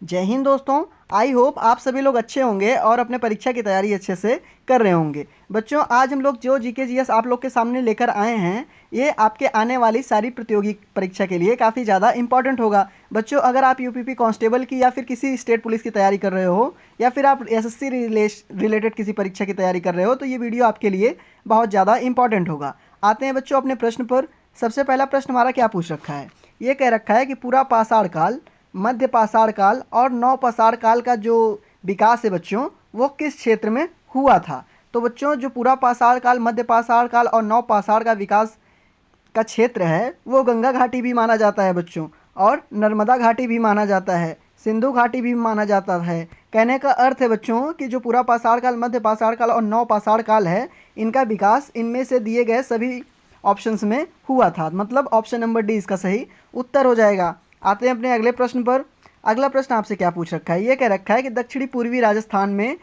जय हिंद दोस्तों। I hope आप सभी लोग अच्छे होंगे और अपने परीक्षा की तैयारी अच्छे से कर रहे होंगे। बच्चों, आज हम लोग जो जीके जीएस आप लोग के सामने लेकर आए हैं, ये आपके आने वाली सारी प्रतियोगी परीक्षा के लिए काफ़ी ज़्यादा इंपॉर्टेंट होगा। बच्चों, अगर आप यूपीपी कांस्टेबल की या फिर किसी स्टेट पुलिस की तैयारी कर रहे हो या फिर आप एसएससी रिलेटेड किसी परीक्षा की तैयारी कर रहे हो, तो ये वीडियो आपके लिए बहुत ज़्यादा इंपॉर्टेंट होगा। आते हैं बच्चों अपने प्रश्न पर। सबसे पहला प्रश्न हमारा क्या पूछ रखा है? ये कह रखा है कि पूरा पाषाण काल, मध्य पाषाण काल और नव पाषाण काल का जो विकास है बच्चों, वो किस क्षेत्र में हुआ था? तो बच्चों, जो पूरा पाषाण काल, मध्य पाषाण काल और नव पाषाण का विकास का क्षेत्र है, वो गंगा घाटी भी माना जाता है बच्चों, और नर्मदा घाटी भी माना जाता है, सिंधु घाटी भी माना जाता है। कहने का अर्थ है बच्चों कि जो पूरा पाषाण काल, मध्य पाषाण काल और नव पाषाण काल है, इनका विकास इनमें से दिए गए सभी ऑप्शंस में हुआ था। मतलब ऑप्शन नंबर डी इसका सही उत्तर हो जाएगा। आते हैं अपने अगले प्रश्न पर। अगला प्रश्न आपसे क्या पूछ रखा है? ये कह रखा है कि दक्षिणी पूर्वी राजस्थान में,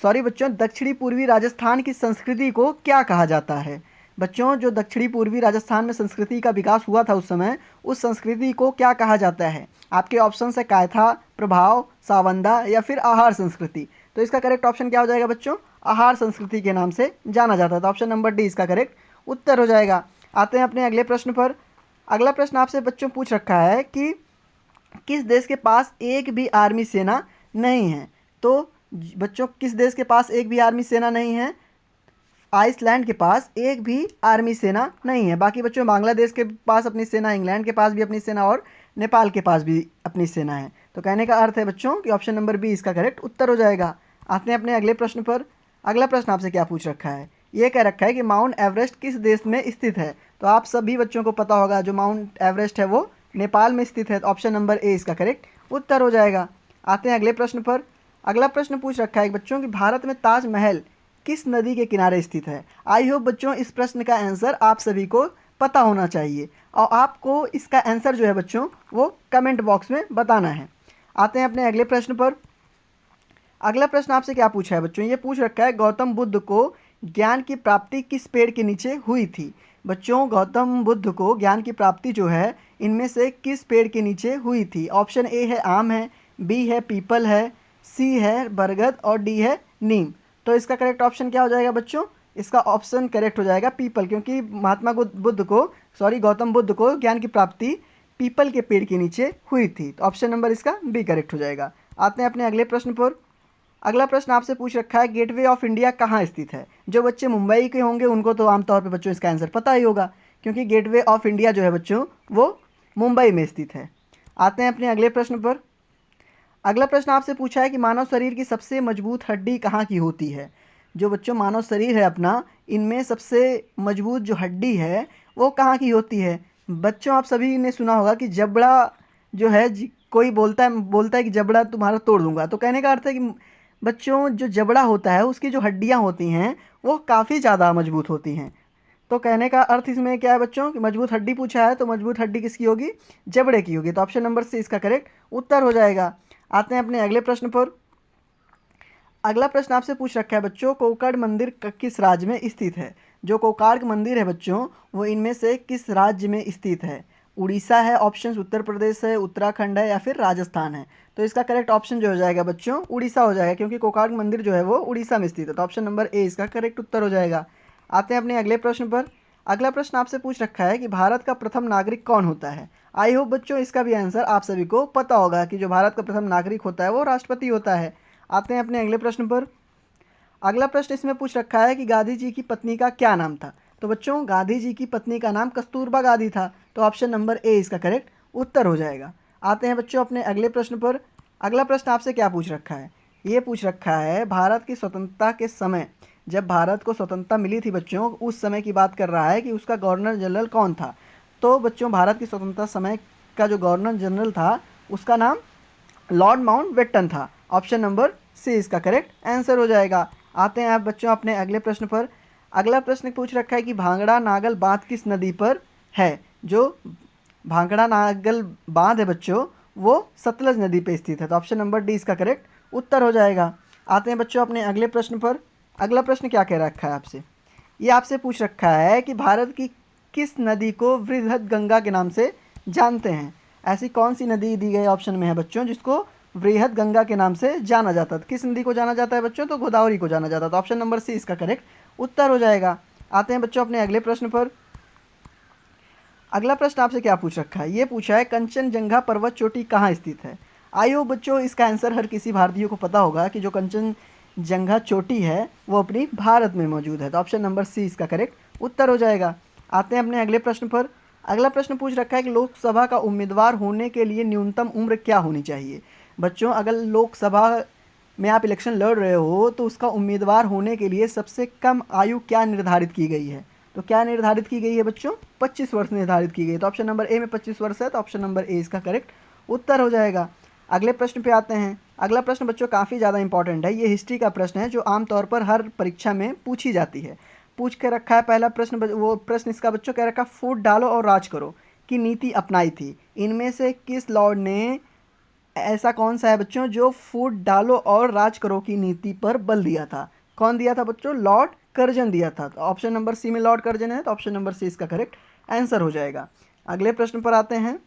सॉरी बच्चों, दक्षिणी पूर्वी राजस्थान की संस्कृति को क्या कहा जाता है? बच्चों, जो दक्षिणी पूर्वी राजस्थान में संस्कृति का विकास हुआ था उस समय, उस संस्कृति को क्या कहा जाता है? आपके ऑप्शन है कायथा, प्रभाव, सावंदा या फिर आहार संस्कृति। तो इसका करेक्ट ऑप्शन क्या हो जाएगा बच्चों? आहार संस्कृति के नाम से जाना जाता है। तो ऑप्शन नंबर डी इसका करेक्ट उत्तर हो जाएगा। आते हैं अपने अगले प्रश्न पर। अगला प्रश्न आपसे बच्चों पूछ रखा है कि किस देश के पास एक भी आर्मी सेना नहीं है? तो बच्चों, किस देश के पास एक भी आर्मी सेना नहीं है? आइसलैंड के पास एक भी आर्मी सेना नहीं है। बाकी बच्चों, बांग्लादेश के पास अपनी सेना, इंग्लैंड के पास भी अपनी सेना और नेपाल के पास भी अपनी सेना है। तो कहने का अर्थ है बच्चों कि ऑप्शन नंबर बी इसका करेक्ट उत्तर हो जाएगा। आते हैं अपने अगले प्रश्न पर। अगला प्रश्न आपसे क्या पूछ रखा है? ये कह रखा है कि माउंट एवरेस्ट किस देश में स्थित है? तो आप सभी बच्चों को पता होगा, जो माउंट एवरेस्ट है वो नेपाल में स्थित है। तो ऑप्शन नंबर ए इसका करेक्ट उत्तर हो जाएगा। आते हैं अगले प्रश्न पर। अगला प्रश्न पूछ रखा है बच्चों कि भारत में ताजमहल किस नदी के किनारे स्थित है? आई होप बच्चों इस प्रश्न का आंसर आप सभी को पता होना चाहिए, और आपको इसका आंसर जो है बच्चों वो कमेंट बॉक्स में बताना है। आते हैं अपने अगले प्रश्न पर। अगला प्रश्न आपसे क्या पूछा है बच्चों? ये पूछ रखा है गौतम बुद्ध को ज्ञान की प्राप्ति किस पेड़ के नीचे हुई थी? बच्चों, गौतम बुद्ध को ज्ञान की प्राप्ति जो है इनमें से किस पेड़ के नीचे हुई थी? ऑप्शन ए है आम है, बी है पीपल है, सी है बरगद और डी है नीम। तो इसका करेक्ट ऑप्शन क्या हो जाएगा बच्चों? इसका ऑप्शन करेक्ट हो जाएगा पीपल, क्योंकि गौतम बुद्ध को ज्ञान की प्राप्ति पीपल के पेड़ के नीचे हुई थी। तो ऑप्शन नंबर इसका बी करेक्ट हो जाएगा। आते हैं अपने अगले प्रश्न पर। अगला प्रश्न आपसे पूछ रखा है गेटवे ऑफ इंडिया कहाँ स्थित है? जो बच्चे मुंबई के होंगे उनको तो आमतौर पे बच्चों इसका आंसर पता ही होगा, क्योंकि गेटवे ऑफ इंडिया जो है बच्चों वो मुंबई में स्थित है। आते हैं अपने अगले प्रश्न पर। अगला प्रश्न आपसे पूछा है कि मानव शरीर की सबसे मजबूत हड्डी कहाँ की होती है? जो बच्चों मानव शरीर है अपना, इनमें सबसे मजबूत जो हड्डी है वो कहाँ की होती है? बच्चों, आप सभी ने सुना होगा कि जबड़ा जो है, कोई बोलता है कि जबड़ा तुम्हारा तोड़ दूंगा। तो कहने का अर्थ है कि बच्चों, जो जबड़ा होता है उसकी जो हड्डियाँ होती हैं वो काफ़ी ज़्यादा मजबूत होती हैं। तो कहने का अर्थ इसमें क्या है बच्चों कि मजबूत हड्डी पूछा है, तो मजबूत हड्डी किसकी होगी? जबड़े की होगी। तो ऑप्शन नंबर सी इसका करेक्ट उत्तर हो जाएगा। आते हैं अपने अगले प्रश्न पर। अगला प्रश्न आपसे पूछ रखा है बच्चों कोकर्ण मंदिर किस राज्य में स्थित है? जो कोणार्क मंदिर है बच्चों, वो इनमें से किस राज्य में स्थित है? उड़ीसा है ऑप्शन, उत्तर प्रदेश है, उत्तराखंड है या फिर राजस्थान है? तो इसका करेक्ट ऑप्शन जो हो जाएगा बच्चों उड़ीसा हो जाएगा, क्योंकि कोणार्क मंदिर जो है वो उड़ीसा में स्थित है। तो ऑप्शन नंबर ए इसका करेक्ट उत्तर हो जाएगा। आते हैं अपने अगले प्रश्न पर। अगला प्रश्न आपसे पूछ रखा है कि भारत का प्रथम नागरिक कौन होता है? आई होप बच्चों इसका भी आंसर आप सभी को पता होगा कि जो भारत का प्रथम नागरिक होता है वो राष्ट्रपति होता है। आते हैं अपने अगले प्रश्न पर। अगला प्रश्न इसमें पूछ रखा है कि गांधी जी की पत्नी का क्या नाम था? तो बच्चों, गांधी जी की पत्नी का नाम कस्तूरबा गांधी था। तो ऑप्शन नंबर ए इसका करेक्ट उत्तर हो जाएगा। आते हैं बच्चों अपने अगले प्रश्न पर। अगला प्रश्न आपसे क्या पूछ रखा है? ये पूछ रखा है भारत की स्वतंत्रता के समय, जब भारत को स्वतंत्रता मिली थी बच्चों, उस समय की बात कर रहा है कि उसका गवर्नर जनरल कौन था? तो बच्चों, भारत की स्वतंत्रता समय का जो गवर्नर जनरल था उसका नाम लॉर्ड माउंटबेटन था। ऑप्शन नंबर सी इसका करेक्ट आंसर हो जाएगा। आते हैं आप बच्चों अपने अगले प्रश्न पर। अगला प्रश्न पूछ रखा है कि भांगड़ा नागल बांध किस नदी पर है? जो भांगड़ा नागल बांध है बच्चों वो सतलज नदी पर स्थित है। तो ऑप्शन नंबर डी इसका करेक्ट उत्तर हो जाएगा। आते हैं बच्चों अपने अगले प्रश्न पर। अगला प्रश्न क्या कह रखा है आपसे? ये आपसे पूछ रखा है कि भारत की किस नदी को वृहद गंगा के नाम से जानते हैं? ऐसी कौन सी नदी दी गई ऑप्शन में है बच्चों जिसको वृहद गंगा के नाम से जाना जाता है? किस नदी को जाना जाता है बच्चों? तो गोदावरी को जाना जाता है। तो ऑप्शन नंबर सी इसका करेक्ट उत्तर हो जाएगा। आते हैं बच्चों अपने अगले प्रश्न पर। अगला प्रश्न आपसे क्या पूछ रखा है? ये पूछा है कंचनजंगा पर्वत चोटी कहाँ स्थित है? आई होप बच्चों इसका आंसर हर किसी भारतीय को पता होगा कि जो कंचनजंगा चोटी है वो अपनी भारत में मौजूद है। तो ऑप्शन नंबर सी इसका करेक्ट उत्तर हो जाएगा। आते हैं अपने अगले प्रश्न पर। अगला प्रश्न पूछ रखा है कि लोकसभा का उम्मीदवार होने के लिए न्यूनतम उम्र क्या होनी चाहिए? बच्चों अगर लोकसभा में आप इलेक्शन लड़ रहे हो तो उसका उम्मीदवार होने के लिए सबसे कम आयु क्या निर्धारित की गई है? तो क्या निर्धारित की गई है बच्चों? 25 वर्ष निर्धारित की गई। तो ऑप्शन नंबर ए में 25 वर्ष है, तो ऑप्शन नंबर ए इसका करेक्ट उत्तर हो जाएगा। अगले प्रश्न पे आते हैं। अगला प्रश्न बच्चों काफ़ी ज़्यादा इंपॉर्टेंट है। ये हिस्ट्री का प्रश्न है जो आमतौर पर हर परीक्षा में पूछी जाती है। पूछ के रखा है पहला प्रश्न, वो प्रश्न इसका बच्चों कह रखा है फूट डालो और राज करो की नीति अपनाई थी। इनमें से किस लॉर्ड ने ऐसा कौन सा है बच्चों जो फूट डालो और राज करो की नीति पर बल दिया था? कौन दिया था बच्चों? लॉर्ड कर्जन दिया था। तो ऑप्शन नंबर सी में लॉर्ड कर्जन है, तो ऑप्शन नंबर सी इसका करेक्ट आंसर हो जाएगा। अगले प्रश्न पर आते हैं।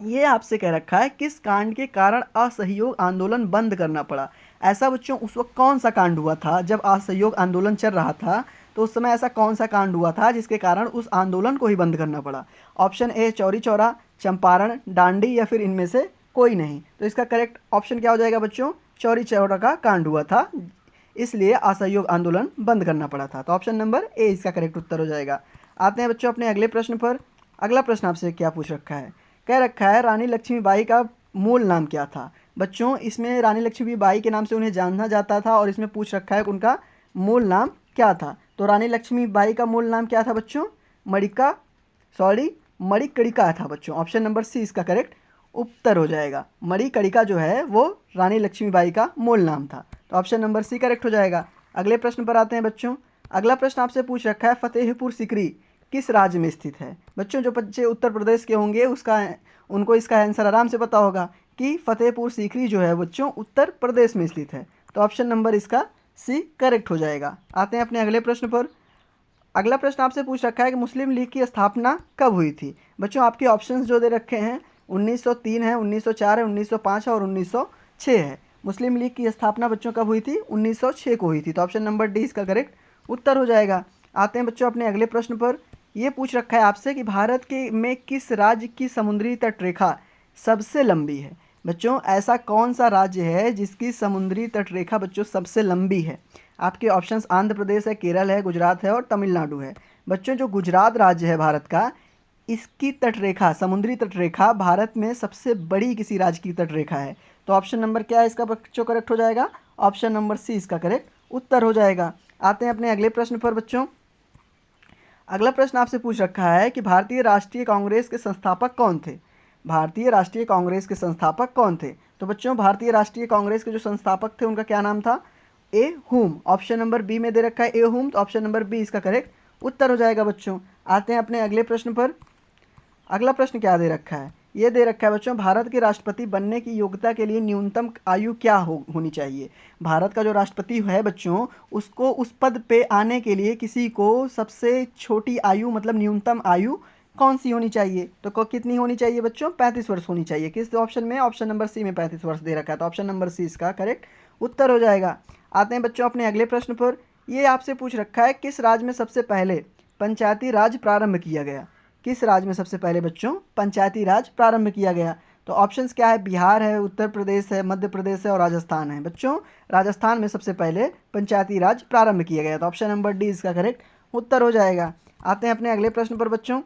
ये आपसे कह रखा है किस कांड के कारण असहयोग आंदोलन बंद करना पड़ा? ऐसा बच्चों उस वक्त कौन सा कांड हुआ था जब असहयोग आंदोलन चल रहा था? तो उस समय ऐसा कौन सा कांड हुआ था जिसके कारण उस आंदोलन को ही बंद करना पड़ा? ऑप्शन ए चौरी चौरा, चंपारण, डांडी या फिर इनमें से कोई नहीं। तो इसका करेक्ट ऑप्शन क्या हो जाएगा बच्चों? चौरी चौरा का कांड हुआ था, इसलिए असहयोग आंदोलन बंद करना पड़ा था। तो ऑप्शन नंबर ए इसका करेक्ट उत्तर हो जाएगा। आते हैं बच्चों अपने अगले प्रश्न पर। अगला प्रश्न आपसे क्या पूछ रखा है? कह रखा है रानी लक्ष्मीबाई का मूल नाम क्या था? बच्चों इसमें रानी लक्ष्मीबाई के नाम से उन्हें जाना जाता था और इसमें पूछ रखा है कि उनका मूल नाम क्या था। तो रानी लक्ष्मीबाई का मूल नाम क्या था बच्चों? मणिकर्णिका था बच्चों। ऑप्शन नंबर सी इसका करेक्ट उत्तर हो जाएगा। मणिकर्णिका जो है वो रानी लक्ष्मीबाई का मूल नाम था। तो ऑप्शन नंबर सी करेक्ट हो जाएगा। अगले प्रश्न पर आते हैं बच्चों। अगला प्रश्न आपसे पूछ रखा है फतेहपुर सीकरी किस राज्य में स्थित है? बच्चों जो बच्चे उत्तर प्रदेश के होंगे उनको इसका आंसर आराम से पता होगा कि फतेहपुर सीकरी जो है बच्चों उत्तर प्रदेश में स्थित है। तो ऑप्शन नंबर इसका सी करेक्ट हो जाएगा। आते हैं अपने अगले प्रश्न पर। अगला प्रश्न आपसे पूछ रखा है कि मुस्लिम लीग की स्थापना कब हुई थी? बच्चों आपके ऑप्शंस जो दे रखे हैं 1903 है, 1904 है, 1905 है और 1906 है। मुस्लिम लीग की स्थापना बच्चों कब हुई थी? 1906 को हुई थी। तो ऑप्शन नंबर डी इसका करेक्ट उत्तर हो जाएगा। आते हैं बच्चों अपने अगले प्रश्न पर। यह पूछ रखा है आपसे कि भारत के में किस राज्य की समुद्री तट रेखा सबसे लंबी है? बच्चों ऐसा कौन सा राज्य है जिसकी समुद्री तट रेखा बच्चों सबसे लंबी है? आपके ऑप्शंस आंध्र प्रदेश है, केरल है, गुजरात है और तमिलनाडु है। बच्चों जो गुजरात राज्य है भारत का, इसकी तट रेखा, समुद्री तट रेखा भारत में सबसे बड़ी किसी राज्य की तट रेखा है। तो ऑप्शन नंबर क्या है इसका बच्चों करेक्ट हो जाएगा? ऑप्शन नंबर सी इसका करेक्ट उत्तर हो जाएगा। आते हैं अपने अगले प्रश्न पर बच्चों। अगला प्रश्न आपसे पूछ रखा है कि भारतीय राष्ट्रीय कांग्रेस के संस्थापक कौन थे? भारतीय राष्ट्रीय कांग्रेस के संस्थापक कौन थे? तो बच्चों भारतीय राष्ट्रीय कांग्रेस के जो संस्थापक थे उनका क्या नाम था? ए हुम। ऑप्शन नंबर बी में दे रखा है ए हुम, तो ऑप्शन नंबर बी इसका करेक्ट उत्तर हो जाएगा बच्चों। आते हैं अपने अगले प्रश्न पर। अगला प्रश्न क्या दे रखा है? ये दे रखा है बच्चों भारत के राष्ट्रपति बनने की योग्यता के लिए न्यूनतम आयु क्या होनी चाहिए? भारत का जो राष्ट्रपति है बच्चों उसको उस पद पे आने के लिए किसी को सबसे छोटी आयु मतलब न्यूनतम आयु कौन सी होनी चाहिए? तो कितनी होनी चाहिए बच्चों? 35 वर्ष होनी चाहिए। किस ऑप्शन में? ऑप्शन नंबर सी में 35 वर्ष दे रखा है। तो ऑप्शन नंबर सी इसका करेक्ट उत्तर हो जाएगा। आते हैं बच्चों अपने अगले प्रश्न पर। ये आपसे पूछ रखा है किस राज्य में सबसे पहले पंचायती राज प्रारंभ किया गया? किस राज्य में सबसे पहले बच्चों पंचायती राज प्रारंभ किया गया? तो ऑप्शंस क्या है? बिहार है, उत्तर प्रदेश है, मध्य प्रदेश है और राजस्थान है। बच्चों राजस्थान में सबसे पहले पंचायती राज प्रारंभ किया गया। तो ऑप्शन नंबर डी इसका करेक्ट उत्तर हो जाएगा। आते हैं अपने अगले प्रश्न पर बच्चों।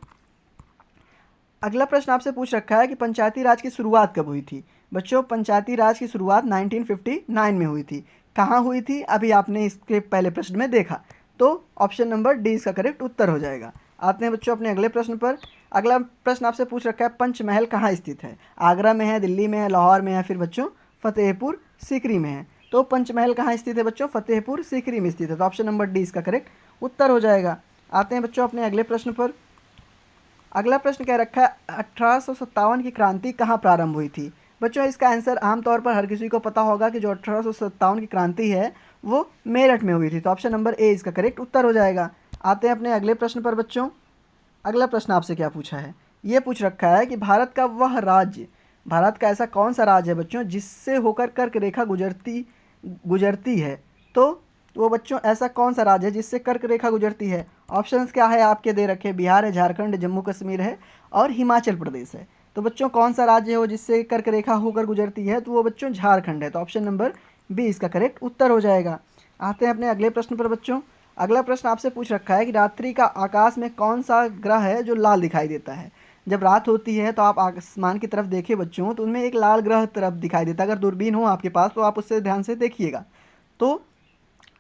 अगला प्रश्न आपसे पूछ रखा है कि पंचायती राज की शुरुआत कब हुई थी? बच्चों पंचायती राज की शुरुआत 1959 में हुई थी। कहाँ हुई थी? अभी आपने इसके पहले प्रश्न में देखा। तो ऑप्शन नंबर डी इसका करेक्ट उत्तर हो जाएगा। आते हैं बच्चों अपने अगले प्रश्न पर। अगला प्रश्न आपसे पूछ रखा है पंचमहल कहाँ स्थित है? आगरा में है, दिल्ली में है, लाहौर में है, फिर बच्चों फतेहपुर सीकरी में है। तो पंचमहल कहाँ स्थित है बच्चों? फतेहपुर सीकरी में स्थित है। तो ऑप्शन नंबर डी इसका करेक्ट उत्तर हो जाएगा। आते हैं बच्चों अपने अगले प्रश्न पर। अगला प्रश्न कह रखा है 1857 की क्रांति कहाँ प्रारंभ हुई थी? बच्चों इसका आंसर आमतौर पर हर किसी को पता होगा कि जो 1857 की क्रांति है वो मेरठ में हुई थी। तो ऑप्शन नंबर ए इसका करेक्ट उत्तर हो जाएगा। आते हैं अपने अगले प्रश्न पर बच्चों। अगला प्रश्न आपसे क्या पूछा है? ये पूछ रखा है कि भारत का वह राज्य, भारत का ऐसा कौन सा राज्य है बच्चों जिससे होकर कर्क रेखा गुजरती है। तो वो बच्चों ऐसा कौन सा राज्य है जिससे कर्क रेखा गुजरती है। ऑप्शंस क्या है आपके दे रखे, बिहार है, झारखंड, जम्मू कश्मीर है और हिमाचल प्रदेश है। तो बच्चों कौन सा राज्य है वो जिससे कर्क रेखा होकर गुजरती है, तो वो बच्चों झारखंड है। तो ऑप्शन नंबर बी इसका करेक्ट उत्तर हो जाएगा। आते हैं अपने अगले प्रश्न पर बच्चों। अगला प्रश्न आपसे पूछ रखा है कि रात्रि का आकाश में कौन सा ग्रह है जो लाल दिखाई देता है। जब रात होती है तो आप आसमान की तरफ देखिए बच्चों, तो उनमें एक लाल ग्रह तरफ दिखाई देता है। अगर दूरबीन हो आपके पास तो आप उससे ध्यान से देखिएगा। तो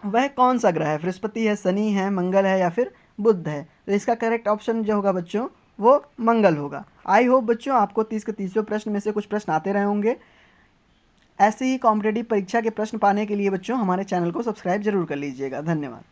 वह कौन सा ग्रह है, बृहस्पति है, शनि है, मंगल है या फिर बुध है। तो इसका करेक्ट ऑप्शन जो होगा बच्चों वो मंगल होगा। आई होप बच्चों आपको 30 के 30 प्रश्न में से कुछ प्रश्न आते रहे होंगे। ऐसे ही कॉम्पिटेटिव परीक्षा के प्रश्न पाने के लिए बच्चों हमारे चैनल को सब्सक्राइब जरूर कर लीजिएगा। धन्यवाद।